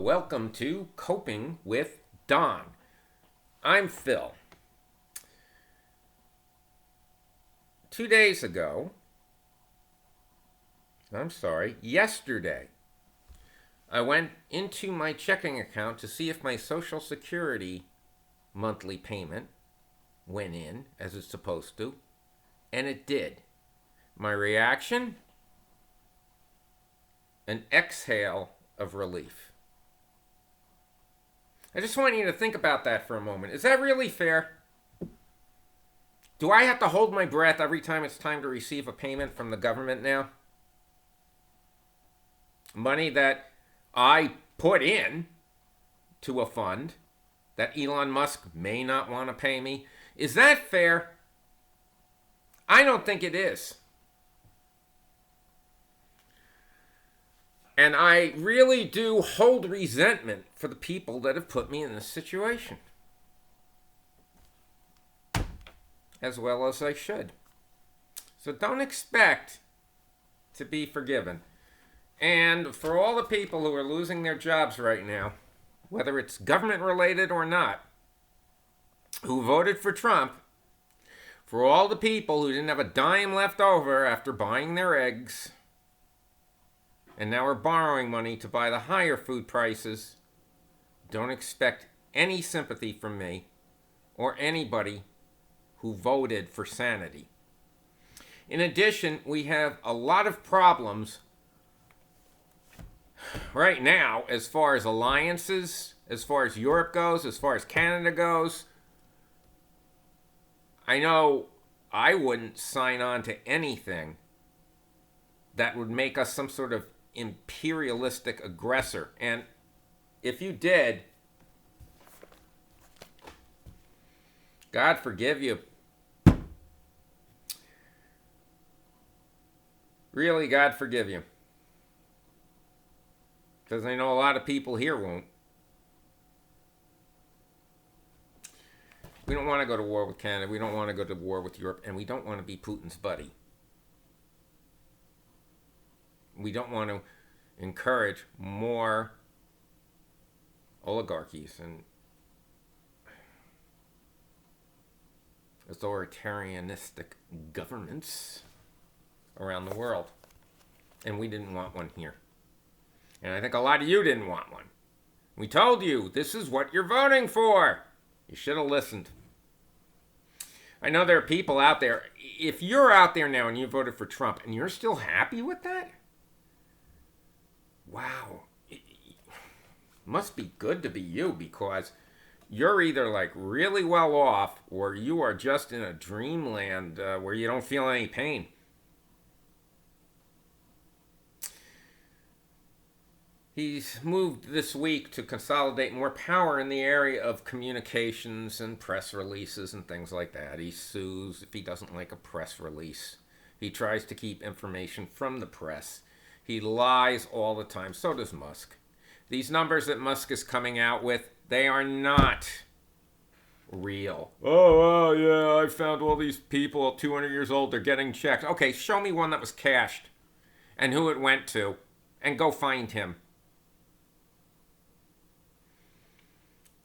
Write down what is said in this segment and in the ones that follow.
welcome to Coping with Don. I'm Phil. 2 days ago, yesterday, I went into my checking account to see if my Social Security monthly payment went in as it's supposed to, and it did. My reaction? An exhale of relief. I just want you to think about that for a moment. Is that really fair? Do I have to hold my breath every time it's time to receive a payment from the government now? Money that I put in to a fund that Elon Musk may not want to pay me. Is that fair? I don't think it is. And I really do hold resentment for the people that have put me in this situation. As well as I should. So don't expect to be forgiven. And for all the people who are losing their jobs right now, whether it's government related or not, who voted for Trump, for all the people who didn't have a dime left over after buying their eggs, and now are borrowing money to buy the higher food prices, don't expect any sympathy from me or anybody who voted for sanity. In addition, we have a lot of problems right now as far as alliances, as far as Europe goes, as far as Canada goes. I know I wouldn't sign on to anything that would make us some sort of imperialistic aggressor. And if you did, God forgive you. Really, God forgive you. Because I know a lot of people here won't. We don't want to go to war with Canada. We don't want to go to war with Europe. And we don't want to be Putin's buddy. We don't want to encourage more oligarchies and authoritarianistic governments around the world. And we didn't want one here. And I think a lot of you didn't want one. We told you, this is what you're voting for. You should have listened. I know there are people out there, if you're out there now and you voted for Trump and you're still happy with that, wow. It must be good to be you, because you're either like really well off or you are just in a dreamland where you don't feel any pain. He's moved this week to consolidate more power in the area of communications and press releases and things like that. He sues if he doesn't like a press release. He tries to keep information from the press. He lies all the time. So does Musk. These numbers that Musk is coming out with, they are not real. Oh, yeah, I found all these people 200 years old, they're getting checks. Okay, show me one that was cashed and who it went to, and go find him.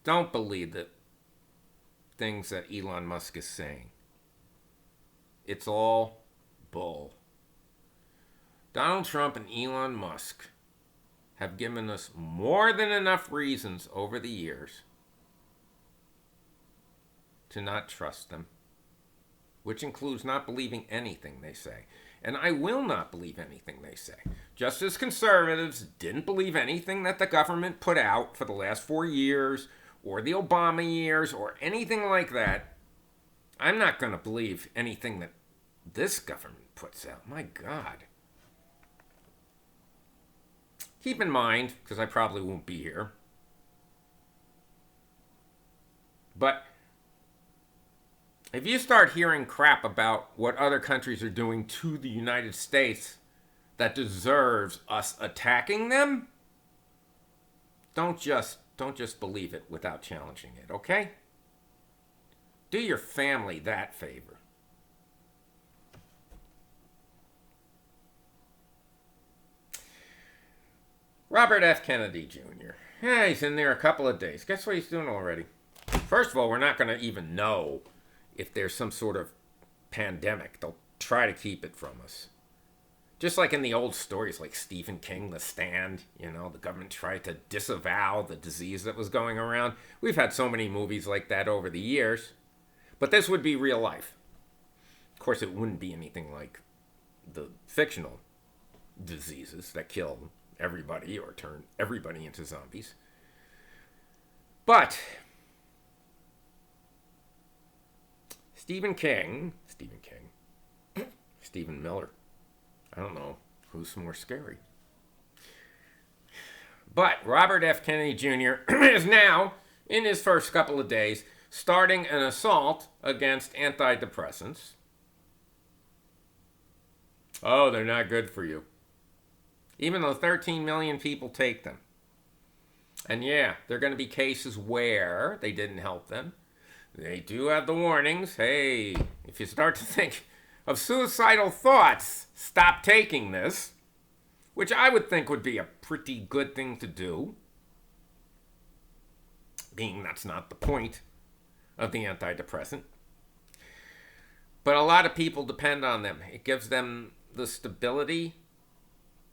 Don't believe the things that Elon Musk is saying. It's all bull. Donald Trump and Elon Musk have given us more than enough reasons over the years to not trust them, which includes not believing anything they say. And I will not believe anything they say. Just as conservatives didn't believe anything that the government put out for the last 4 years, or the Obama years, or anything like that, I'm not going to believe anything that this government puts out. My God. Keep in mind, because I probably won't be here, but if you start hearing crap about what other countries are doing to the United States that deserves us attacking them, don't just believe it without challenging it, okay? Do your family that favor. Robert F. Kennedy Jr. Yeah, he's in there a couple of days. Guess what he's doing already? First of all, we're not going to even know if there's some sort of pandemic. They'll try to keep it from us. Just like in the old stories like Stephen King, The Stand, the government tried to disavow the disease that was going around. We've had so many movies like that over the years. But this would be real life. Of course, it wouldn't be anything like the fictional diseases that kill everybody or turn everybody into zombies. But Stephen Miller, I don't know who's more scary. But Robert F. Kennedy Jr. is now, in his first couple of days, starting an assault against antidepressants. Oh, they're not good for you. Even though 13 million people take them. And yeah, there are going to be cases where they didn't help them. They do have the warnings. Hey, if you start to think of suicidal thoughts, stop taking this. Which I would think would be a pretty good thing to do. Being that's not the point of the antidepressant. But a lot of people depend on them. It gives them the stability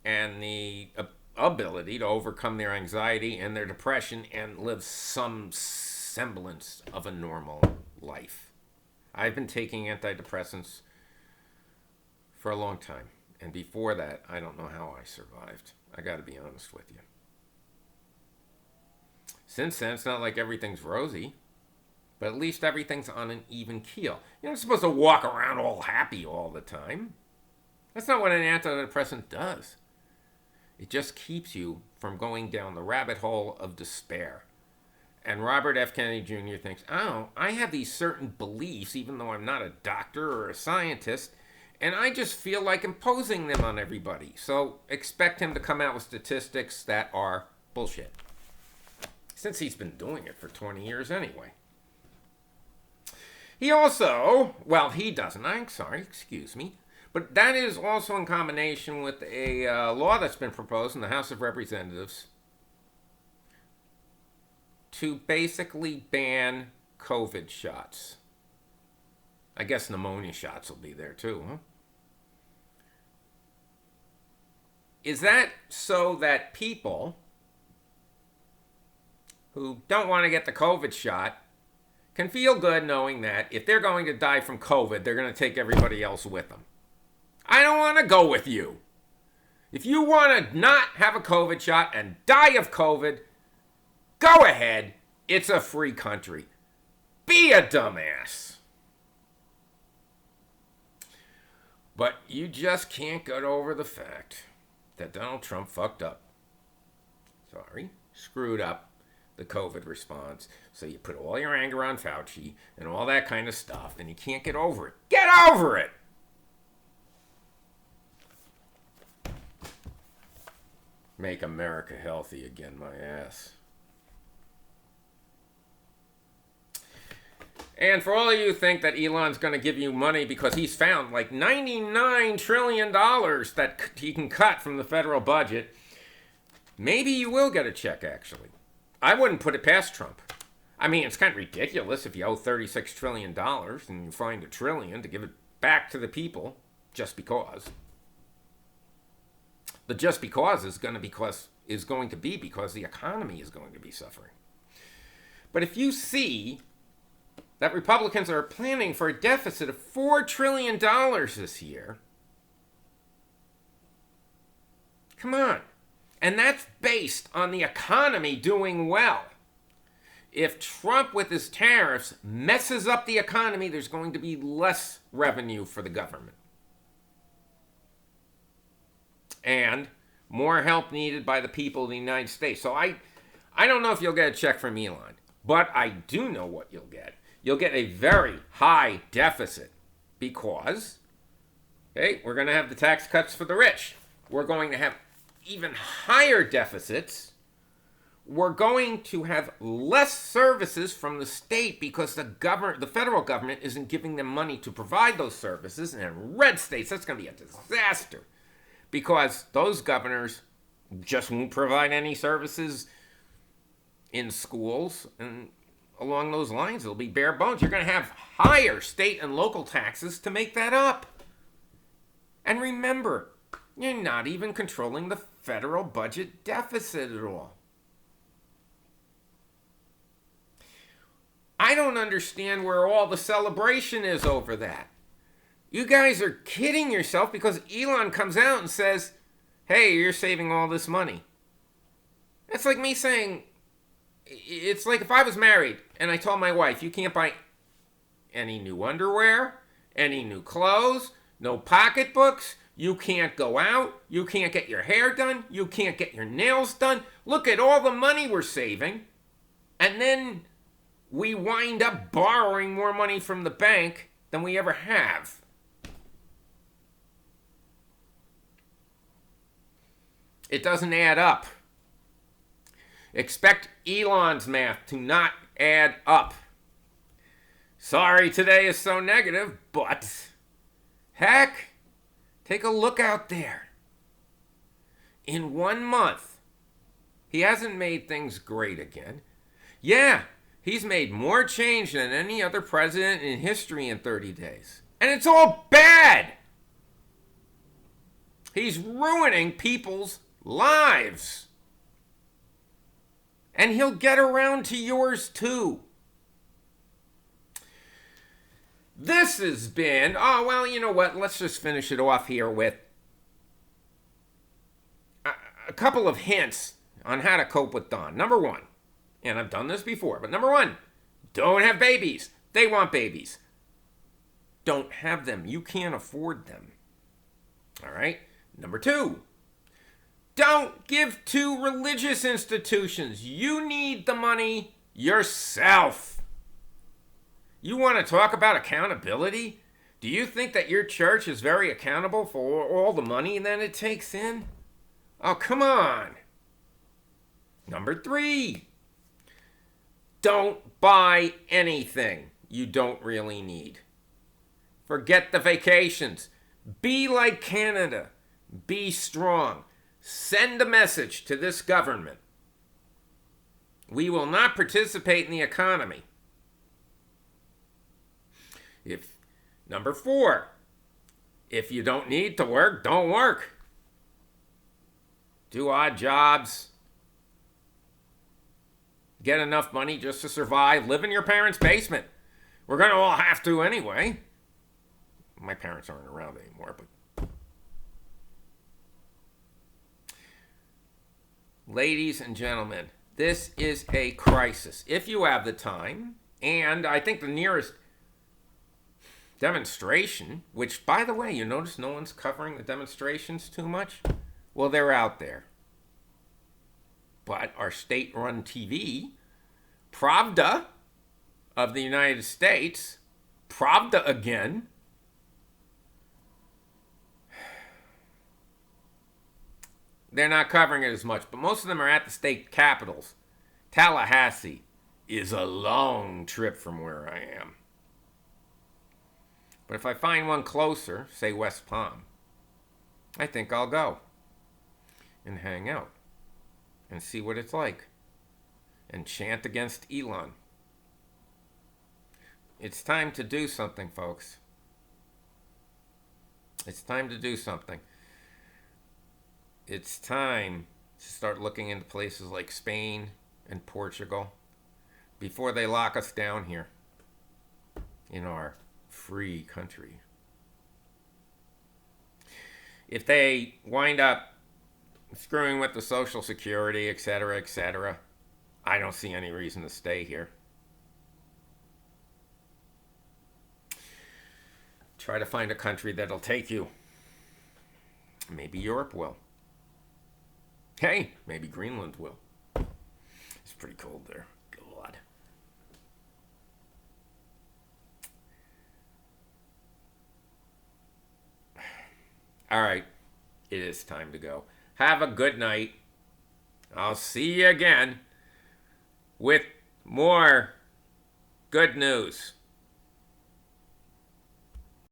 and the ability to overcome their anxiety and their depression and live some semblance of a normal life. I've been taking antidepressants for a long time. And before that, I don't know how I survived. I got to be honest with you. Since then, it's not like everything's rosy. But at least everything's on an even keel. You're not supposed to walk around all happy all the time. That's not what an antidepressant does. It just keeps you from going down the rabbit hole of despair. And Robert F. Kennedy Jr. thinks, oh, I have these certain beliefs, even though I'm not a doctor or a scientist, and I just feel like imposing them on everybody. So expect him to come out with statistics that are bullshit. Since he's been doing it for 20 years anyway. He also, well, he doesn't, excuse me, but that is also in combination with a law that's been proposed in the House of Representatives to basically ban COVID shots. I guess pneumonia shots will be there too, huh? Is that so that people who don't want to get the COVID shot can feel good knowing that if they're going to die from COVID, they're going to take everybody else with them? I don't want to go with you. If you want to not have a COVID shot and die of COVID, go ahead. It's a free country. Be a dumbass. But you just can't get over the fact that Donald Trump fucked up. Screwed up the COVID response. So you put all your anger on Fauci and all that kind of stuff, and you can't get over it. Get over it! Make America healthy again, my ass. And for all of you who think that Elon's going to give you money because he's found like $99 trillion that he can cut from the federal budget, maybe you will get a check, actually. I wouldn't put it past Trump. I mean, it's kind of ridiculous if you owe $36 trillion and you find $1 trillion to give it back to the people just because. The just because is going to be because the economy is going to be suffering. But if you see that Republicans are planning for a deficit of $4 trillion this year, come on. And that's based on the economy doing well. If Trump with his tariffs messes up the economy, there's going to be less revenue for the government. And more help needed by the people of the United States. So I don't know if you'll get a check from Elon, but I do know what you'll get. You'll get a very high deficit because, we're going to have the tax cuts for the rich. We're going to have even higher deficits. We're going to have less services from the state because the federal government isn't giving them money to provide those services. And in red states, that's going to be a disaster because those governors just won't provide any services in schools, and along those lines, it'll be bare bones. You're going to have higher state and local taxes to make that up. And remember, you're not even controlling the federal budget deficit at all. I don't understand where all the celebration is over that. You guys are kidding yourself because Elon comes out and says, hey, you're saving all this money. It's like me saying, it's like if I was married and I told my wife, you can't buy any new underwear, any new clothes, no pocketbooks, you can't go out, you can't get your hair done, you can't get your nails done. Look at all the money we're saving. And then we wind up borrowing more money from the bank than we ever have. It doesn't add up. Expect Elon's math to not add up. Sorry today is so negative, but heck, take a look out there. In 1 month, he hasn't made things great again. Yeah, he's made more change than any other president in history in 30 days. And it's all bad. He's ruining people's lives. And he'll get around to yours too. This has been, oh, well, you know what? Let's just finish it off here with a couple of hints on how to cope with Don. Number one, and I've done this before, but number one, don't have babies. They want babies. Don't have them. You can't afford them. All right? Number two, don't give to religious institutions. You need the money yourself. You want to talk about accountability? Do you think that your church is very accountable for all the money that it takes in? Oh, come on. Number three, don't buy anything you don't really need. Forget the vacations. Be like Canada. Be strong. Send a message to this government. We will not participate in the economy. Number four, if you don't need to work, don't work. Do odd jobs. Get enough money just to survive. Live in your parents' basement. We're going to all have to anyway. My parents aren't around anymore, but ladies and gentlemen, this is a crisis. If you have the time, and I think the nearest demonstration, which, by the way, you notice no one's covering the demonstrations too much? Well, they're out there. But our state-run TV, Pravda of the United States, Pravda again, they're not covering it as much, but most of them are at the state capitals. Tallahassee is a long trip from where I am. But if I find one closer, say West Palm, I think I'll go and hang out and see what it's like and chant against Elon. It's time to do something, folks. It's time to do something. It's time to start looking into places like Spain and Portugal before they lock us down here in our free country. If they wind up screwing with the Social Security, etc., I don't see any reason to stay here. Try to find a country that'll take you. Maybe Europe will. Hey, maybe Greenland will. It's pretty cold there. God. All right, it is time to go. Have a good night. I'll see you again with more good news.